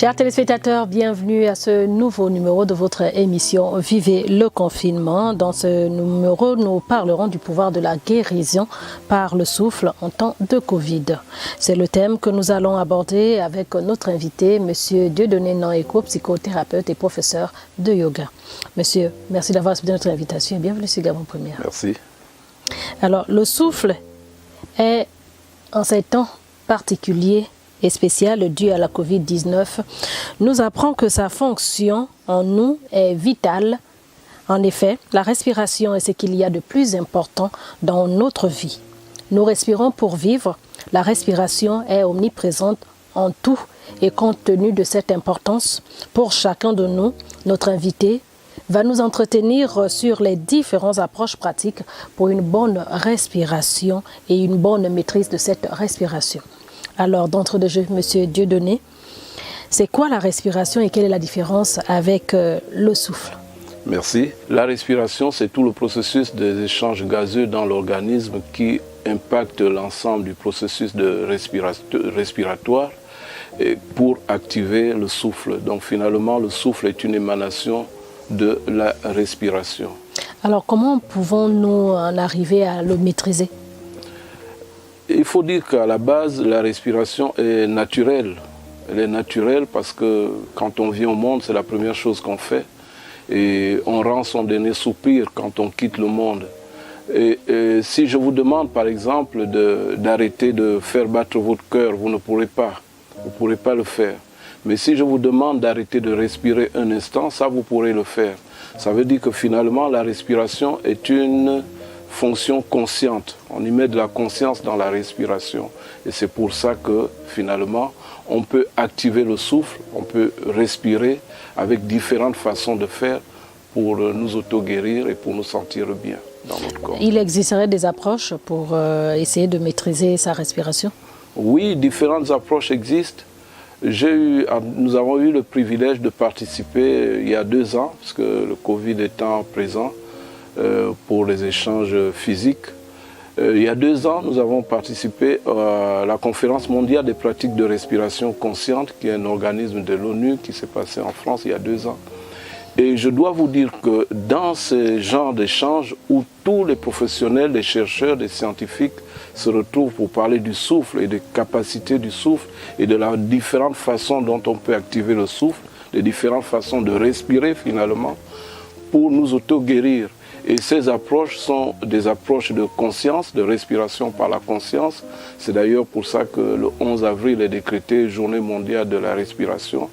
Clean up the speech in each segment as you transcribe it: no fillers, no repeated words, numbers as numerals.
Chers téléspectateurs, bienvenue à ce nouveau numéro de votre émission Vivez le confinement. Dans ce numéro, nous parlerons du pouvoir de la guérison par le souffle en temps de Covid. C'est le thème que nous allons aborder avec notre invité, M. Dieudonné Naneko, psychothérapeute et professeur de yoga. Monsieur, merci d'avoir accepté notre invitation et bienvenue sur Gabon Première. Merci. Alors, le souffle est, en ces temps particuliers et spécial dû à la Covid-19, nous apprend que sa fonction en nous est vitale. En effet, la respiration est ce qu'il y a de plus important dans notre vie. Nous respirons pour vivre. La respiration est omniprésente en tout et compte tenu de cette importance, pour chacun de nous, notre invité va nous entretenir sur les différentes approches pratiques pour une bonne respiration et une bonne maîtrise de cette respiration. Alors, d'entre deux jeux, M. Dieudonné, c'est quoi la respiration et quelle est la différence avec le souffle? Merci. La respiration, c'est tout le processus des échanges gazeux dans l'organisme qui impacte l'ensemble du processus de respiratoire et pour activer le souffle. Donc finalement, le souffle est une émanation de la respiration. Alors, comment pouvons-nous en arriver à le maîtriser? Il faut dire qu'à la base, la respiration est naturelle. Elle est naturelle parce que quand on vient au monde, c'est la première chose qu'on fait. Et on rend son dernier soupir quand on quitte le monde. Et si je vous demande, par exemple, d'arrêter de faire battre votre cœur, vous ne pourrez pas. Vous ne pourrez pas le faire. Mais si je vous demande d'arrêter de respirer un instant, ça, vous pourrez le faire. Ça veut dire que finalement, la respiration est une fonction consciente. On y met de la conscience dans la respiration. Et c'est pour ça que, finalement, on peut activer le souffle, on peut respirer avec différentes façons de faire pour nous auto-guérir et pour nous sentir bien dans notre corps. Il existerait des approches pour essayer de maîtriser sa respiration? Oui, différentes approches existent. Nous avons eu le privilège de participer il y a 2 ans, parce que le Covid étant présent, pour les échanges physiques. Il y a 2 ans, nous avons participé à la conférence mondiale des pratiques de respiration consciente, qui est un organisme de l'ONU qui s'est passé en France il y a 2 ans. Et je dois vous dire que dans ce genre d'échanges où tous les professionnels, les chercheurs, les scientifiques se retrouvent pour parler du souffle et des capacités du souffle et de la différentes façons dont on peut activer le souffle, les différentes façons de respirer finalement pour nous auto-guérir. Et ces approches sont des approches de conscience, de respiration par la conscience. C'est d'ailleurs pour ça que le 11 avril est décrété Journée mondiale de la respiration.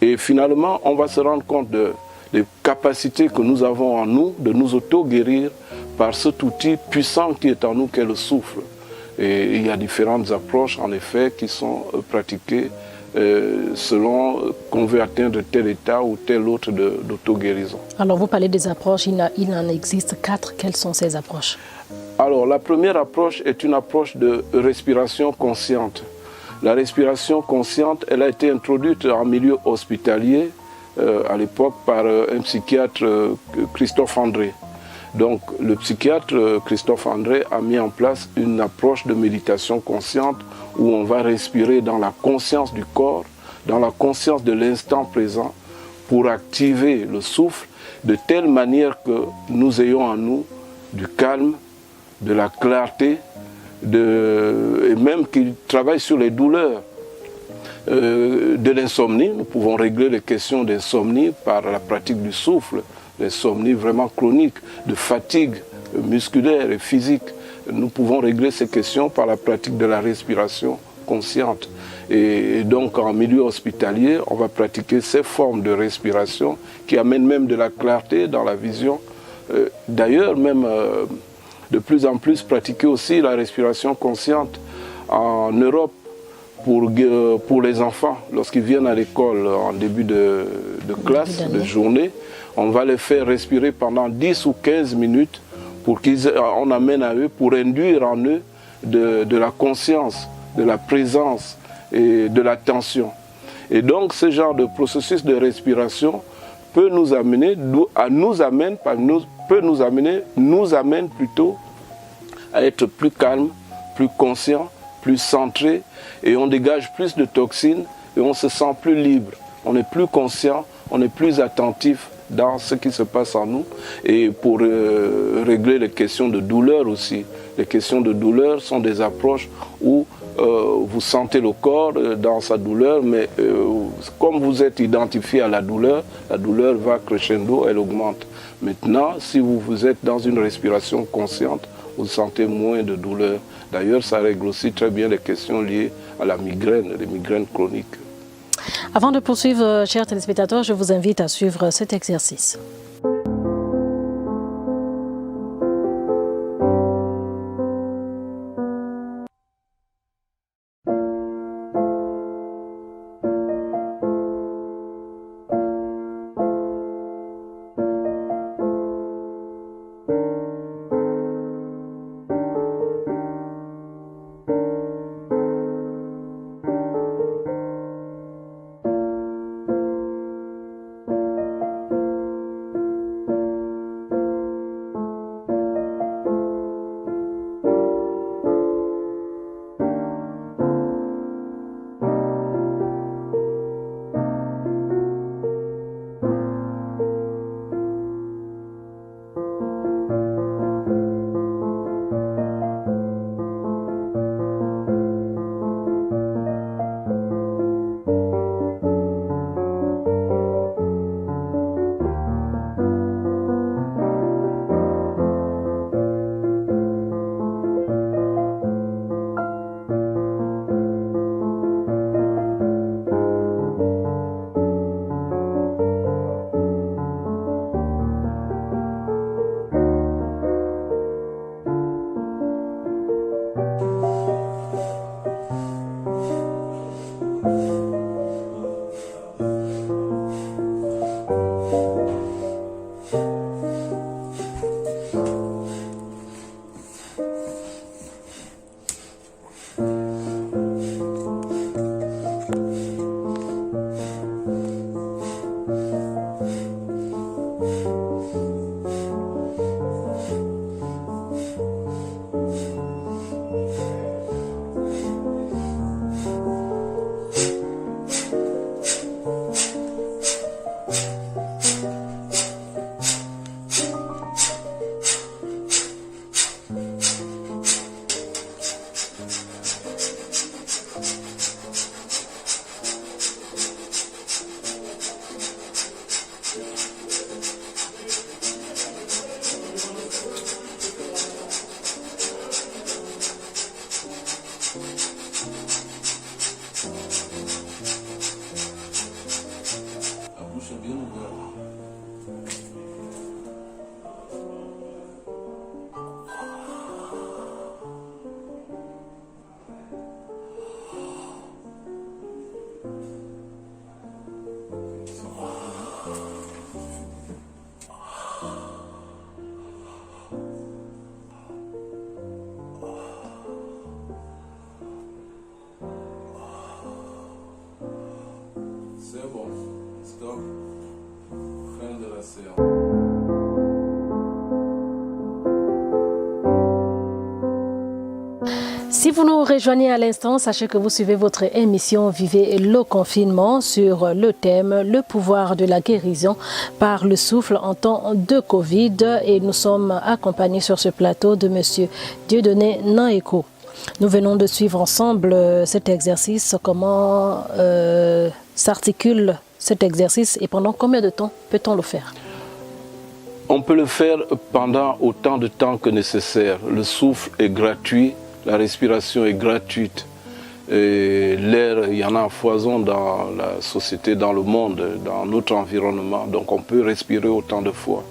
Et finalement, on va se rendre compte des capacités que nous avons en nous, de nous auto-guérir par cet outil puissant qui est en nous, qu'est le souffle. Et il y a différentes approches, en effet, qui sont pratiquées selon qu'on veut atteindre tel état ou tel autre d'auto-guérison. Alors vous parlez des approches, il en existe 4. Quelles sont ces approches? Alors la première approche est une approche de respiration consciente. La respiration consciente, elle a été introduite en milieu hospitalier à l'époque par un psychiatre, Christophe André. Donc le psychiatre Christophe André a mis en place une approche de méditation consciente où on va respirer dans la conscience du corps, dans la conscience de l'instant présent pour activer le souffle de telle manière que nous ayons en nous du calme, de la clarté, et même qu'il travaille sur les douleurs. De l'insomnie, nous pouvons régler les questions d'insomnie par la pratique du souffle, l'insomnie vraiment chronique, de fatigue musculaire et physique. Nous pouvons régler ces questions par la pratique de la respiration consciente. Et donc en milieu hospitalier, on va pratiquer ces formes de respiration qui amènent même de la clarté dans la vision. D'ailleurs, même de plus en plus pratiquer aussi la respiration consciente en Europe pour les enfants. Lorsqu'ils viennent à l'école en début de classe, de journée, on va les faire respirer pendant 10 ou 15 minutes pour qu'on amène à eux, pour induire en eux de la conscience, de la présence et de l'attention. Et donc ce genre de processus de respiration peut nous amener, nous amène plutôt à être plus calme, plus conscient, plus centré, et on dégage plus de toxines et on se sent plus libre. on est plus conscient, on est plus attentif dans ce qui se passe en nous, et pour régler les questions de douleur aussi. Les questions de douleur sont des approches où vous sentez le corps dans sa douleur, mais comme vous êtes identifié à la douleur va crescendo, elle augmente. Maintenant, si vous êtes dans une respiration consciente, vous sentez moins de douleur. D'ailleurs, ça règle aussi très bien les questions liées à la migraine, les migraines chroniques. Avant de poursuivre, chers téléspectateurs, je vous invite à suivre cet exercice. C'est bon. Stop. Fin de la séance. Si vous nous rejoignez à l'instant, sachez que vous suivez votre émission Vivez le confinement sur le thème « Le pouvoir de la guérison par le souffle en temps de Covid » et nous sommes accompagnés sur ce plateau de M. Dieudonné Naneko. Nous venons de suivre ensemble cet exercice, comment s'articule cet exercice et pendant combien de temps peut-on le faire? On peut le faire pendant autant de temps que nécessaire. Le souffle est gratuit, la respiration est gratuite. L'air, il y en a à foison dans la société, dans le monde, dans notre environnement. Donc on peut respirer autant de fois.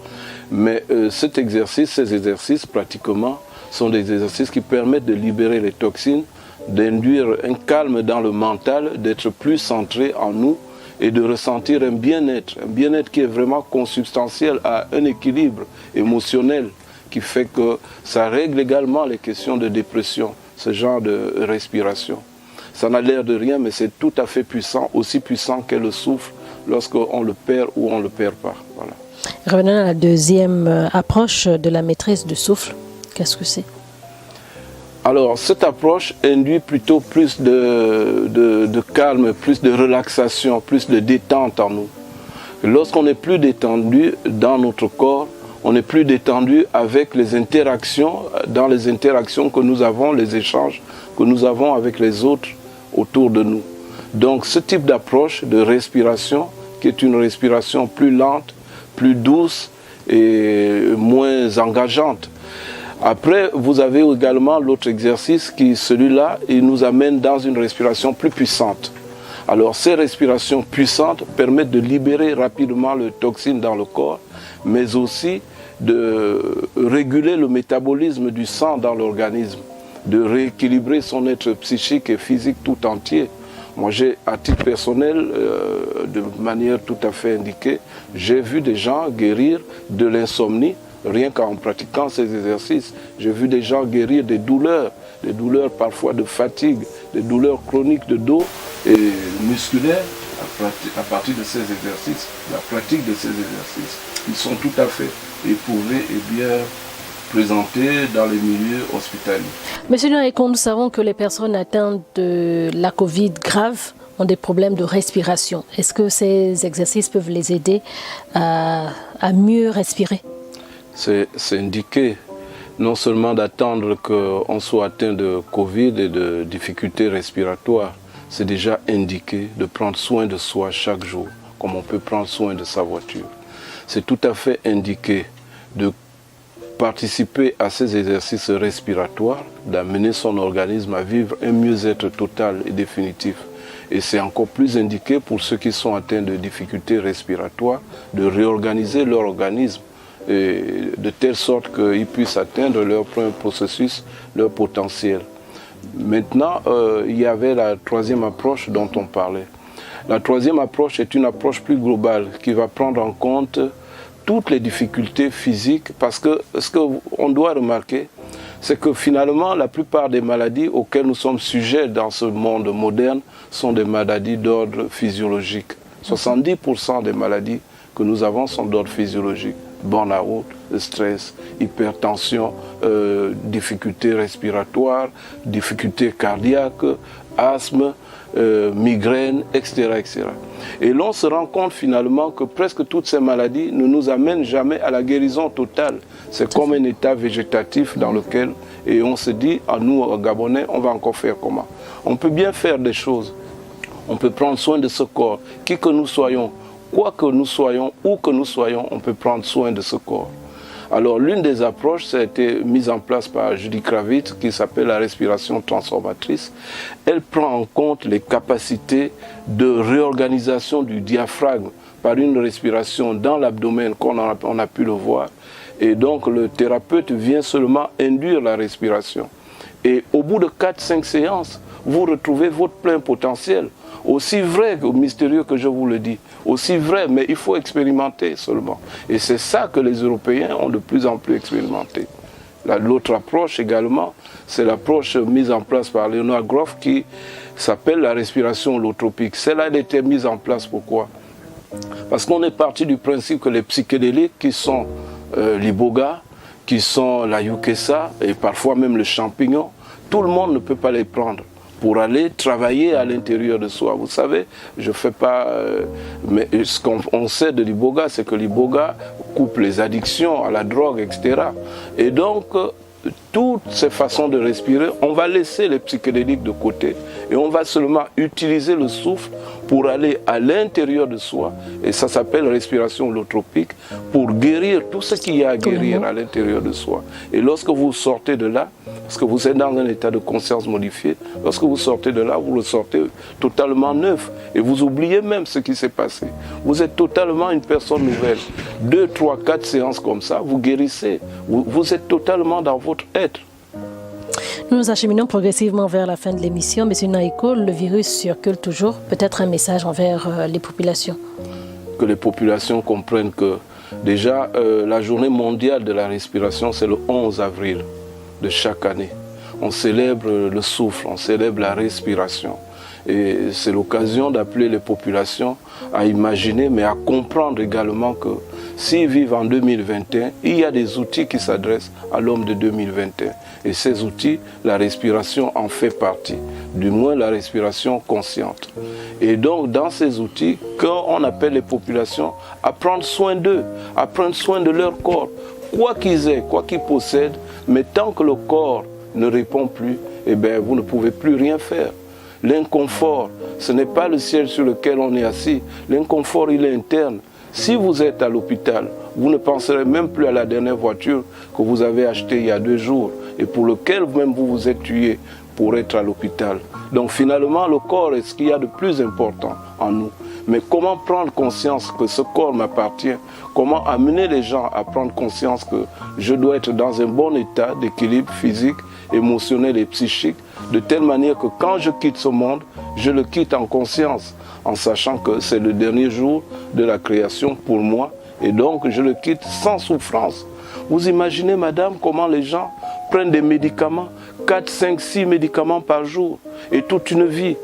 Mais ces exercices pratiquement, sont des exercices qui permettent de libérer les toxines, d'induire un calme dans le mental, d'être plus centré en nous et de ressentir un bien-être qui est vraiment consubstantiel à un équilibre émotionnel qui fait que ça règle également les questions de dépression, ce genre de respiration. Ça n'a l'air de rien, mais c'est tout à fait puissant, aussi puissant qu'est le souffle lorsqu'on le perd ou on ne le perd pas. Voilà. Revenons à la deuxième approche de la maîtrise du souffle. Qu'est-ce que c'est? Alors, cette approche induit plutôt plus de calme, plus de relaxation, plus de détente en nous. Lorsqu'on est plus détendu dans notre corps, on est plus détendu avec les interactions, dans les interactions que nous avons, les échanges que nous avons avec les autres autour de nous. Donc, ce type d'approche de respiration, qui est une respiration plus lente, plus douce et moins engageante. Après, vous avez également l'autre exercice qui, celui-là, il nous amène dans une respiration plus puissante. Alors, ces respirations puissantes permettent de libérer rapidement les toxines dans le corps, mais aussi de réguler le métabolisme du sang dans l'organisme, de rééquilibrer son être psychique et physique tout entier. Moi, à titre personnel, de manière tout à fait indiquée, j'ai vu des gens guérir de l'insomnie, rien qu'en pratiquant ces exercices. J'ai vu des gens guérir des douleurs parfois de fatigue, des douleurs chroniques de dos et musculaires à partir de ces exercices, la pratique de ces exercices. Ils sont tout à fait éprouvés et bien présentés dans les milieux hospitaliers. Monsieur Naiko, nous savons que les personnes atteintes de la Covid grave ont des problèmes de respiration. Est-ce que ces exercices peuvent les aider à mieux respirer? C'est indiqué non seulement d'attendre qu'on soit atteint de Covid et de difficultés respiratoires, c'est déjà indiqué de prendre soin de soi chaque jour, comme on peut prendre soin de sa voiture. C'est tout à fait indiqué de participer à ces exercices respiratoires, d'amener son organisme à vivre un mieux-être total et définitif. Et c'est encore plus indiqué pour ceux qui sont atteints de difficultés respiratoires, de réorganiser leur organisme, et de telle sorte qu'ils puissent atteindre leur plein processus, leur potentiel. Maintenant, il y avait la troisième approche dont on parlait. La troisième approche est une approche plus globale qui va prendre en compte toutes les difficultés physiques, parce que ce qu'on doit remarquer, c'est que finalement, la plupart des maladies auxquelles nous sommes sujets dans ce monde moderne sont des maladies d'ordre physiologique. 70% des maladies que nous avons sont d'ordre physiologique. Burn-out, stress, hypertension, difficultés respiratoires, difficultés cardiaques, asthme, migraine, etc., etc. Et l'on se rend compte finalement que presque toutes ces maladies ne nous amènent jamais à la guérison totale. C'est comme un état végétatif dans lequel, et on se dit, à nous, Gabonais, on va encore faire comment? On peut bien faire des choses. On peut prendre soin de ce corps, qui que nous soyons, quoi que nous soyons, où que nous soyons, on peut prendre soin de ce corps. Alors l'une des approches, ça a été mise en place par Judy Kravitz, qui s'appelle la respiration transformatrice. Elle prend en compte les capacités de réorganisation du diaphragme par une respiration dans l'abdomen, qu'on a pu le voir. Et donc le thérapeute vient seulement induire la respiration. Et au bout de 4-5 séances, vous retrouvez votre plein potentiel. Aussi vrai que mystérieux que je vous le dis, aussi vrai, mais il faut expérimenter seulement. Et c'est ça que les Européens ont de plus en plus expérimenté. L'autre approche également, c'est l'approche mise en place par Leonard Grof qui s'appelle la respiration holotropique. Celle-là, elle a été mise en place pourquoi? Parce qu'on est parti du principe que les psychédéliques qui sont l'iboga, qui sont la yukesa et parfois même le champignon, tout le monde ne peut pas les prendre pour aller travailler à l'intérieur de soi. Vous savez, je ne fais pas... mais ce qu'on sait de l'iboga, c'est que l'iboga coupe les addictions à la drogue, etc. Et donc, toutes ces façons de respirer, on va laisser les psychédéliques de côté et on va seulement utiliser le souffle pour aller à l'intérieur de soi. Et ça s'appelle respiration holotropique pour guérir tout ce qu'il y a à guérir à l'intérieur de soi. Et lorsque vous sortez de là, parce que vous êtes dans un état de conscience modifié, lorsque vous sortez de là, vous ressortez totalement neuf. Et vous oubliez même ce qui s'est passé. Vous êtes totalement une personne nouvelle. 2, 3, 4 séances comme ça, vous guérissez. Vous êtes totalement dans votre être. Nous nous acheminons progressivement vers la fin de l'émission. Monsieur Naiko, le virus circule toujours. Peut-être un message envers les populations. Que les populations comprennent que déjà la journée mondiale de la respiration, c'est le 11 avril de chaque année. On célèbre le souffle, on célèbre la respiration. Et c'est l'occasion d'appeler les populations à imaginer, mais à comprendre également que s'ils vivent en 2021, il y a des outils qui s'adressent à l'homme de 2021. Et ces outils, la respiration en fait partie, du moins la respiration consciente. Et donc, dans ces outils, quand on appelle les populations à prendre soin d'eux, à prendre soin de leur corps, quoi qu'ils aient, quoi qu'ils possèdent, mais tant que le corps ne répond plus, eh bien, vous ne pouvez plus rien faire. L'inconfort, ce n'est pas le siège sur lequel on est assis. L'inconfort, il est interne. Si vous êtes à l'hôpital, vous ne penserez même plus à la dernière voiture que vous avez achetée il y a 2 jours et pour lequel même vous vous êtes tué pour être à l'hôpital. Donc finalement, le corps est ce qu'il y a de plus important en nous. Mais comment prendre conscience que ce corps m'appartient? Comment amener les gens à prendre conscience que je dois être dans un bon état d'équilibre physique, émotionnel et psychique, de telle manière que quand je quitte ce monde, je le quitte en conscience, en sachant que c'est le dernier jour de la création pour moi, et donc je le quitte sans souffrance. Vous imaginez, madame, comment les gens prennent des médicaments, 4, 5, 6 médicaments par jour, et toute une vie.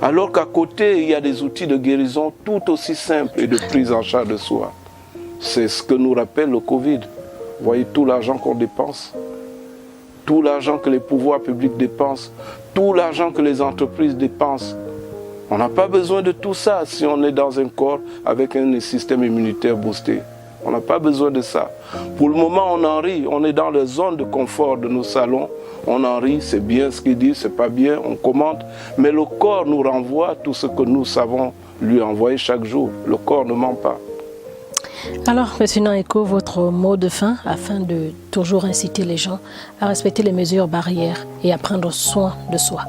Alors qu'à côté, il y a des outils de guérison tout aussi simples et de prise en charge de soi. C'est ce que nous rappelle le Covid. Vous voyez tout l'argent qu'on dépense, tout l'argent que les pouvoirs publics dépensent, tout l'argent que les entreprises dépensent. On n'a pas besoin de tout ça si on est dans un corps avec un système immunitaire boosté. On n'a pas besoin de ça. Pour le moment, on en rit. On est dans les zones de confort de nos salons. On en rit, c'est bien ce qu'il dit, c'est pas bien, on commente. Mais le corps nous renvoie tout ce que nous savons lui envoyer chaque jour. Le corps ne ment pas. Alors, M. Naneko, votre mot de fin, afin de toujours inciter les gens à respecter les mesures barrières et à prendre soin de soi.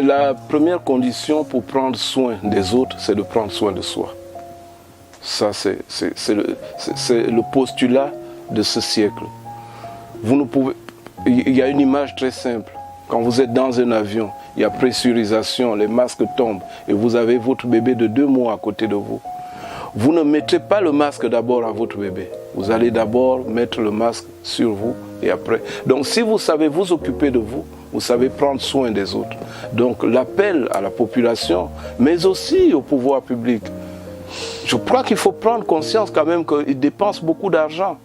La première condition pour prendre soin des autres, c'est de prendre soin de soi. Ça, c'est le postulat de ce siècle. Vous ne pouvez... Il y a une image très simple. Quand vous êtes dans un avion, il y a pressurisation, les masques tombent et vous avez votre bébé de 2 mois à côté de vous. Vous ne mettez pas le masque d'abord à votre bébé. Vous allez d'abord mettre le masque sur vous et après. Donc si vous savez vous occuper de vous, vous savez prendre soin des autres. Donc l'appel à la population, mais aussi au pouvoir public. Je crois qu'il faut prendre conscience quand même qu'ils dépensent beaucoup d'argent.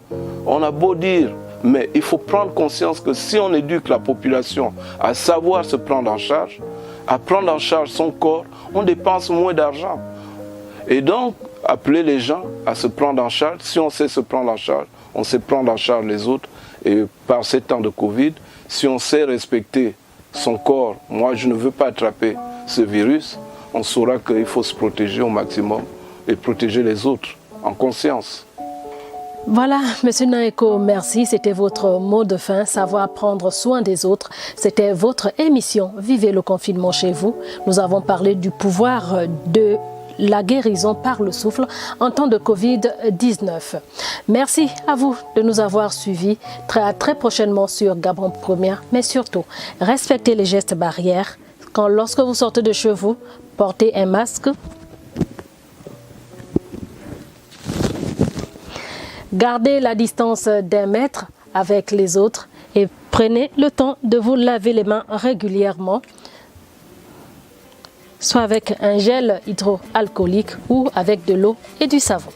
On a beau dire, mais il faut prendre conscience que si on éduque la population à savoir se prendre en charge, à prendre en charge son corps, on dépense moins d'argent. Et donc, appeler les gens à se prendre en charge. Si on sait se prendre en charge, on sait prendre en charge les autres. Et par ces temps de Covid, si on sait respecter son corps, moi je ne veux pas attraper ce virus, on saura qu'il faut se protéger au maximum et protéger les autres en conscience. Voilà, M. Naneko, merci. C'était votre mot de fin, savoir prendre soin des autres. C'était votre émission Vivez le confinement chez vous. Nous avons parlé du pouvoir de la guérison par le souffle en temps de Covid-19. Merci à vous de nous avoir suivis. Très prochainement sur Gabon Première, mais surtout, respectez les gestes barrières. Lorsque vous sortez de chez vous, portez un masque. Gardez la distance d'1 mètre avec les autres et prenez le temps de vous laver les mains régulièrement, soit avec un gel hydroalcoolique ou avec de l'eau et du savon.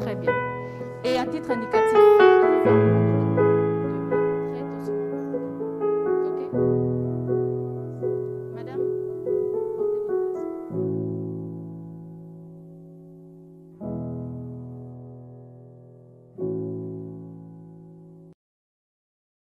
Très bien. Et à titre indicatif,